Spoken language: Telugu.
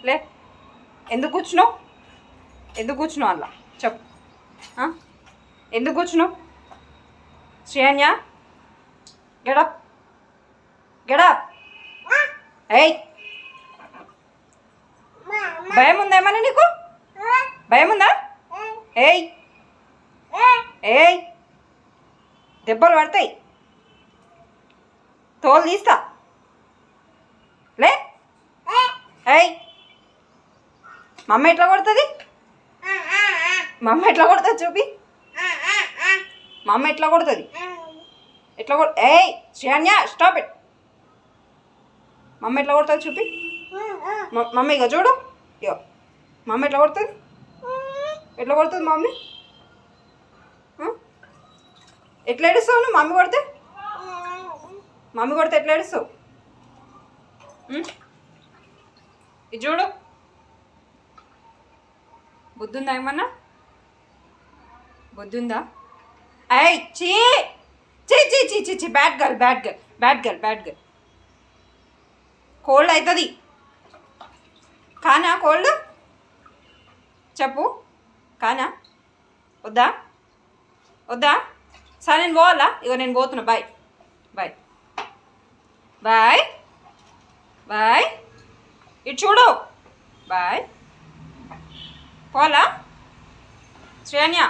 లే. ఎందుకు కూర్చున్నావు? ఎందుకు కూర్చున్నావు అలా చెప్పు. ఎందుకు కూర్చున్నావు? శ్రేయన్య గెడప్ గెడప్. ఏయ్, భయం ఉందా ఏమన్నా నీకు? భయం ఉందా? ఏయ్ ఏయ్, దెబ్బలు పడతాయి, తోలు తీస్తా. లే. ఏయ్, మా అమ్మ ఎట్లా కొడుతుంది? మా అమ్మ ఎట్లా కొడుతుంది చూపి. మా అమ్మ ఎట్లా కొడుతుంది? ఎట్లా ఏయ్ శ్రేయన్య స్టాప్ ఇట్. మమ్మీ ఎట్లా కొడుతుంది చూపి. మమ్మీ ఇక చూడు, ఇగో మమ్మీ ఎట్లా కొడుతుంది, ఎట్లా కొడుతుంది మమ్మీ. ఎట్లా ఏడుస్తావు నువ్వు? మమ్మీ కొడితే, మమ్మీ కొడితే ఎట్లా ఏడుస్తావు? ఇది చూడు, బుద్ధుందా ఏమన్నా? బుద్ధుందా? అయ్ చీ చీ చీ చీ చీ చీ, bad girl bad girl bad girl bad girl. Cold అవుతుంది కానా? కోల్డ్ చెప్పు, కానా? వద్దా? వద్దా? సరే నేను పోవాలా? ఇగో నేను పోతున్నా. Bye bye bye bye. ఇటు చూడు, బాయ్. పోవాలా శ్రేయన్య?